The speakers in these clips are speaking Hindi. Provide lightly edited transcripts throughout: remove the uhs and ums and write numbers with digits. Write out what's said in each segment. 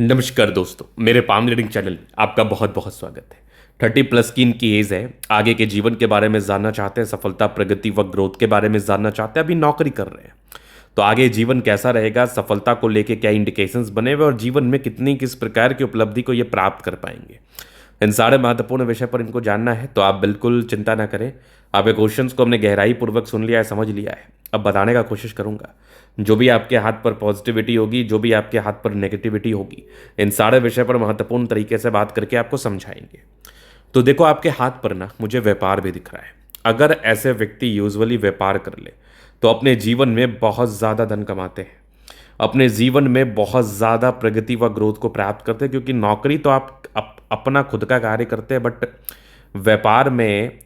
नमस्कार दोस्तों, मेरे पाम रीडिंग चैनल में आपका बहुत बहुत स्वागत है। 30+ की इनकी एज है। आगे के जीवन के बारे में जानना चाहते हैं, सफलता, प्रगति व ग्रोथ के बारे में जानना चाहते हैं। अभी नौकरी कर रहे हैं तो आगे जीवन कैसा रहेगा, सफलता को लेके क्या इंडिकेशंस बने हुए और जीवन में कितनी किस प्रकार की उपलब्धि को ये प्राप्त कर पाएंगे, इन सारे महत्वपूर्ण विषय पर इनको जानना है। तो आप बिल्कुल चिंता ना करें। आपके क्वेश्चंस को हमने गहराई पूर्वक सुन लिया है, समझ लिया है। अब बताने का कोशिश करूंगा। जो भी आपके हाथ पर पॉजिटिविटी होगी, जो भी आपके हाथ पर नेगेटिविटी होगी, इन सारे विषय पर महत्वपूर्ण तरीके से बात करके आपको समझाएंगे। तो देखो, आपके हाथ पर ना मुझे व्यापार भी दिख रहा है। अगर ऐसे व्यक्ति यूजुअली व्यापार कर ले तो अपने जीवन में बहुत ज़्यादा धन कमाते हैं, अपने जीवन में बहुत ज़्यादा प्रगति व ग्रोथ को प्राप्त करते हैं। क्योंकि नौकरी तो आप अपना खुद का कार्य करते हैं, बट व्यापार में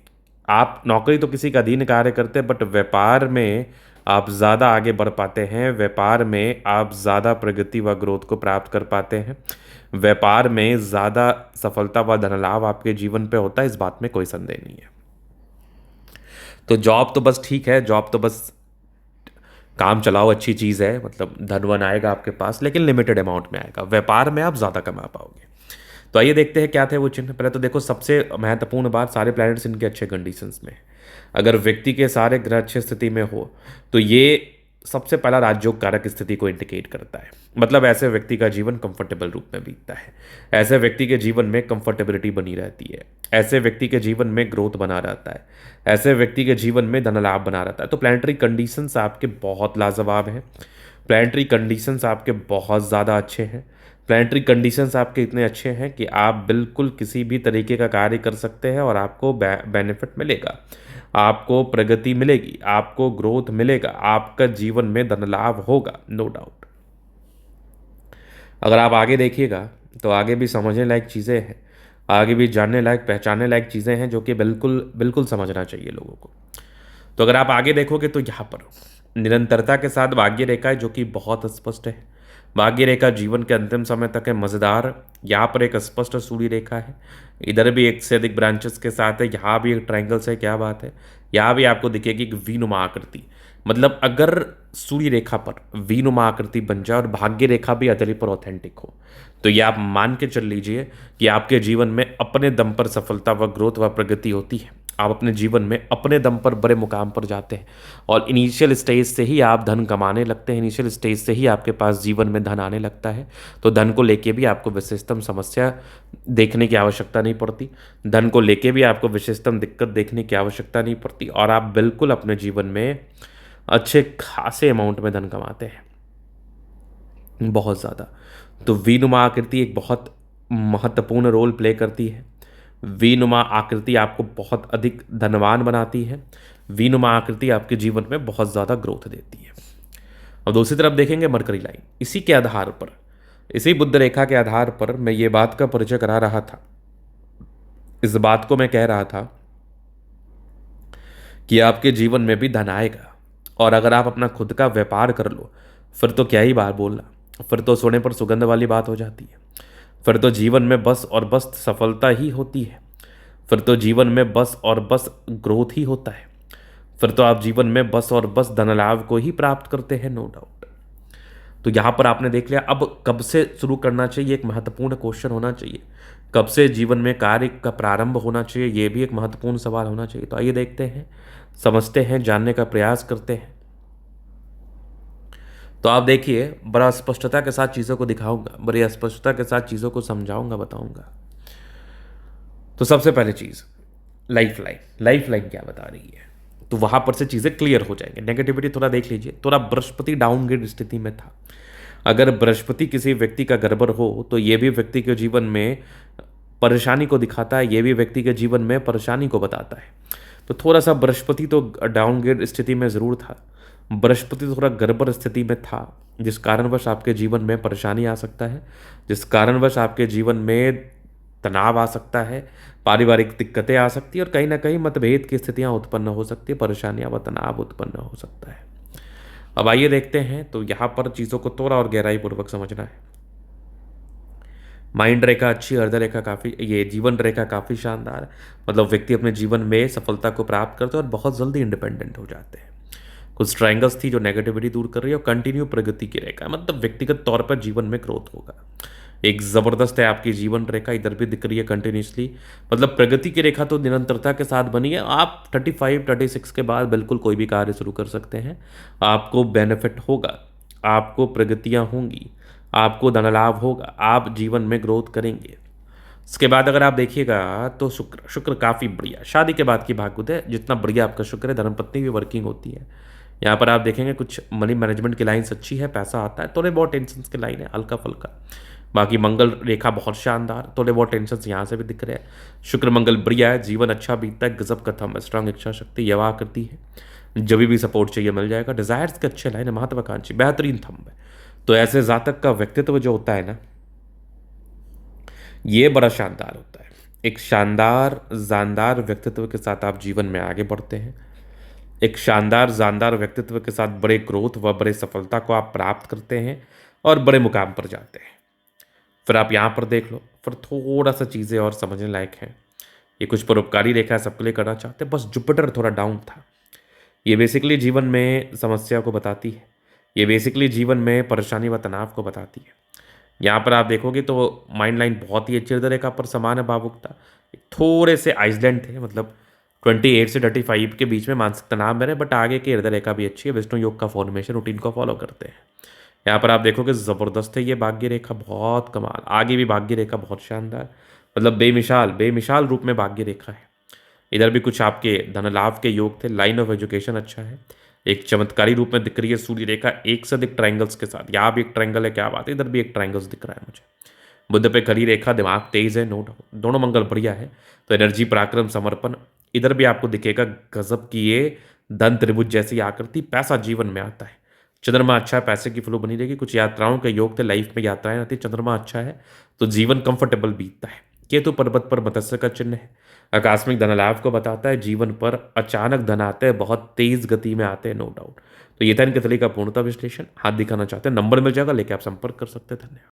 आप नौकरी तो किसी का अधीन कार्य करते हैं, बट व्यापार में आप ज़्यादा आगे बढ़ पाते हैं। व्यापार में आप ज़्यादा प्रगति व ग्रोथ को प्राप्त कर पाते हैं। व्यापार में ज़्यादा सफलता व धन लाभ आपके जीवन पे होता है, इस बात में कोई संदेह नहीं है। तो जॉब तो बस ठीक है, जॉब तो बस काम चलाओ, अच्छी चीज़ है, मतलब धन वन आएगा आपके पास, लेकिन लिमिटेड अमाउंट में आएगा। व्यापार में आप ज़्यादा कमा पाओगे। तो आइए देखते हैं क्या थे वो चिन्ह। पहले तो देखो, सबसे महत्वपूर्ण बात, सारे प्लैनेट्स इनके अच्छे कंडीशंस में हैं। अगर व्यक्ति के सारे ग्रह अच्छे स्थिति में हो तो ये सबसे पहला राजयोग कारक स्थिति को इंडिकेट करता है। मतलब ऐसे व्यक्ति का जीवन कंफर्टेबल रूप में बीतता है, ऐसे व्यक्ति के जीवन में कंफर्टेबिलिटी बनी रहती है, ऐसे व्यक्ति के जीवन में ग्रोथ बना रहता है, ऐसे व्यक्ति के जीवन में धन लाभ बना रहता है। तो प्लैनेटरी कंडीशंस आपके बहुत लाजवाब हैं, प्लैनेटरी कंडीशंस आपके बहुत ज़्यादा अच्छे हैं। प्लैनेटरी कंडीशंस आपके इतने अच्छे हैं कि आप बिल्कुल किसी भी तरीके का कार्य कर सकते हैं और आपको बेनिफिट मिलेगा, आपको प्रगति मिलेगी, आपको ग्रोथ मिलेगा, आपका जीवन में धन लाभ होगा, नो डाउट। अगर आप आगे देखिएगा तो आगे भी समझने लायक चीज़ें हैं, आगे भी जानने लायक, पहचानने लायक चीज़ें हैं जो कि बिल्कुल बिल्कुल समझना चाहिए लोगों को। तो अगर आप आगे देखोगे तो यहाँ पर निरंतरता के साथ भाग्य रेखा है, जो कि बहुत स्पष्ट है। भाग्य रेखा जीवन के अंतिम समय तक है, मज़ेदार। यहाँ पर एक स्पष्ट सूर्य रेखा है, इधर भी एक से अधिक ब्रांचेस के साथ है, यहाँ भी एक ट्रायंगल से, क्या बात है। यहाँ भी आपको दिखेगी एक वीनुमा आकृति। मतलब अगर सूर्य रेखा पर वीनुमा आकृति बन जाए और भाग्य रेखा भी अतली पर ऑथेंटिक हो, तो ये आप मान के चल लीजिए कि आपके जीवन में अपने दम पर सफलता व ग्रोथ व प्रगति होती है। आप अपने जीवन में अपने दम पर बड़े मुकाम पर जाते हैं और इनिशियल स्टेज से ही आप धन कमाने लगते हैं, इनिशियल स्टेज से ही आपके पास जीवन में धन आने लगता है। तो धन को लेके भी आपको विशेषतम समस्या देखने की आवश्यकता नहीं पड़ती, धन को लेके भी आपको विशेषतम दिक्कत देखने की आवश्यकता नहीं पड़ती, और आप बिल्कुल अपने जीवन में अच्छे खासे अमाउंट में धन कमाते हैं, बहुत ज़्यादा। तो वीनुमा आकृति एक बहुत महत्वपूर्ण रोल प्ले करती है। वीनुमा आकृति आपको बहुत अधिक धनवान बनाती है, वीनुमा आकृति आपके जीवन में बहुत ज़्यादा ग्रोथ देती है। अब दूसरी तरफ देखेंगे मरकरी लाइन। इसी के आधार पर, इसी बुध रेखा के आधार पर मैं ये बात का परिचय करा रहा था, इस बात को मैं कह रहा था कि आपके जीवन में भी धन आएगा। और अगर आप अपना खुद का व्यापार कर लो फिर तो क्या ही बात बोलना, फिर तो सोने पर सुगंध वाली बात हो जाती है। फिर तो जीवन में बस और बस सफलता ही होती है, फिर तो जीवन में बस और बस ग्रोथ ही होता है, फिर तो आप जीवन में बस और बस धन लाभ को ही प्राप्त करते हैं, नो डाउट। तो यहाँ पर आपने देख लिया। अब कब से शुरू करना चाहिए, एक महत्वपूर्ण क्वेश्चन होना चाहिए। कब से जीवन में कार्य का प्रारंभ होना चाहिए, ये भी एक महत्वपूर्ण सवाल होना चाहिए। तो आइए देखते हैं, समझते हैं, जानने का प्रयास करते हैं। तो आप देखिए, बड़ा स्पष्टता के साथ चीज़ों को दिखाऊंगा, बड़ी स्पष्टता के साथ चीज़ों को समझाऊंगा, बताऊंगा। तो सबसे पहले चीज़, लाइफ लाइन। लाइफ लाइन क्या बता रही है, तो वहाँ पर से चीज़ें क्लियर हो जाएंगे। नेगेटिविटी थोड़ा देख लीजिए। थोड़ा बृहस्पति डाउनग्रेड स्थिति में था। अगर बृहस्पति किसी व्यक्ति का गड़बड़ हो तो ये भी व्यक्ति के जीवन में परेशानी को दिखाता है, ये भी व्यक्ति के जीवन में परेशानी को बताता है। तो थोड़ा सा बृहस्पति तो डाउनग्रेड स्थिति में ज़रूर था, बृहस्पति थोड़ा गड़बड़ स्थिति में था, जिस कारणवश आपके जीवन में परेशानी आ सकता है, जिस कारणवश आपके जीवन में तनाव आ सकता है, पारिवारिक दिक्कतें आ सकती है और कहीं ना कहीं मतभेद की स्थितियां उत्पन्न हो सकती है, परेशानियां व तनाव उत्पन्न हो सकता है। अब आइए देखते हैं। तो यहाँ पर चीज़ों को थोड़ा और गहराई पूर्वक समझना है। माइंड रेखा अच्छी, अर्ध रेखा काफ़ी, ये जीवन रेखा काफ़ी शानदार है। मतलब व्यक्ति अपने जीवन में सफलता को प्राप्त करते हैं और बहुत जल्दी इंडिपेंडेंट हो जाते हैं। कुछ ट्रायंगल्स थी जो नेगेटिविटी दूर कर रही है और कंटिन्यू प्रगति की रेखा, मतलब व्यक्तिगत तौर पर जीवन में ग्रोथ होगा। एक ज़बरदस्त है आपकी जीवन रेखा, इधर भी दिख रही है कंटिन्यूसली। मतलब प्रगति की रेखा तो निरंतरता के साथ बनी है। आप 35 36 के बाद बिल्कुल कोई भी कार्य शुरू कर सकते हैं। आपको बेनिफिट होगा, आपको प्रगतियां होंगी, आपको धन लाभ होगा, आप जीवन में ग्रोथ करेंगे। इसके बाद अगर आप देखिएगा तो शुक्र शुक्र काफ़ी बढ़िया, शादी के बाद की भाग्योदय जितना बढ़िया आपका शुक्र है, धर्मपत्नी भी वर्किंग होती है। यहाँ पर आप देखेंगे कुछ मनी मैनेजमेंट की लाइन्स अच्छी है, पैसा आता है, थोड़े बहुत टेंशन की लाइन है हल्का फुल्का। बाकी मंगल रेखा बहुत शानदार, थोड़े बहुत टेंशन यहाँ से भी दिख रहे हैं। शुक्र मंगल बढ़िया है, जीवन अच्छा बीतता है, गजब का थंब है, स्ट्रांग इच्छा शक्ति यवा करती है, जब भी सपोर्ट चाहिए मिल जाएगा, डिजायर्स के अच्छे लाइन है, महत्वाकांक्षी बेहतरीन थंब है। तो ऐसे जातक का व्यक्तित्व जो होता है ना, ये बड़ा शानदार होता है। एक शानदार जानदार व्यक्तित्व के साथ आप जीवन में आगे बढ़ते हैं। एक शानदार जानदार व्यक्तित्व के साथ बड़े ग्रोथ व बड़े सफलता को आप प्राप्त करते हैं और बड़े मुकाम पर जाते हैं। फिर आप यहाँ पर देख लो, फिर थोड़ा सा चीज़ें और समझने लायक हैं। ये कुछ परोपकारी रेखा सबके लिए करना चाहते हैं, बस जुपिटर थोड़ा डाउन था। ये बेसिकली जीवन में समस्या को बताती है, ये बेसिकली जीवन में परेशानी व तनाव को बताती है। यहाँ पर आप देखोगे तो माइंड लाइन बहुत ही अच्छी हृदय रेखा पर समान है, भावुकता थोड़े से आइसलैंड थे, मतलब 28 से 35 के बीच में मानसिक तनाव में रहे, बट आगे की हृदय रेखा भी अच्छी है, विष्णु योग का फॉर्मेशन रूटीन को फॉलो करते हैं। यहाँ पर आप देखोगे ज़बरदस्त है ये भाग्य रेखा, बहुत कमाल, आगे भी भाग्य रेखा बहुत शानदार, मतलब बेमिसाल बेमिसाल रूप में भाग्य रेखा है। इधर भी कुछ आपके धन लाभ के योग थे, लाइन ऑफ एजुकेशन अच्छा है, एक चमत्कारी रूप में दिख रही है सूर्य रेखा एक से अधिक ट्रायंगल्स के साथ। यहाँ भी एक ट्रायंगल है, क्या बात है, इधर भी एक ट्रायंगल्स दिख रहा है मुझे। बुद्ध पे खड़ी रेखा, दिमाग तेज है, नो डाउट, दोनों मंगल बढ़िया है। तो एनर्जी पराक्रम समर्पण इधर भी आपको दिखेगा, गजब की ये धन त्रिभुज जैसी आकृति, पैसा जीवन में आता है। चंद्रमा अच्छा है, पैसे की फ्लो बनी रहेगी, कुछ यात्राओं के योग थे, लाइफ में यात्राएं आती, चंद्रमा अच्छा है तो जीवन कंफर्टेबल बीतता है। केतु पर्वत पर मत्स्य का चिन्ह है, आकस्मिक धन लाभ को बताता है, जीवन पर अचानक धन आते हैं, बहुत तेज गति में आते हैं, नो डाउट। तो ये था इनके तरीका का पूर्णता विश्लेषण, हाथ दिखाना चाहते हैं, नंबर मिल जाएगा, लेके आप संपर्क कर सकते हैं। धन्यवाद।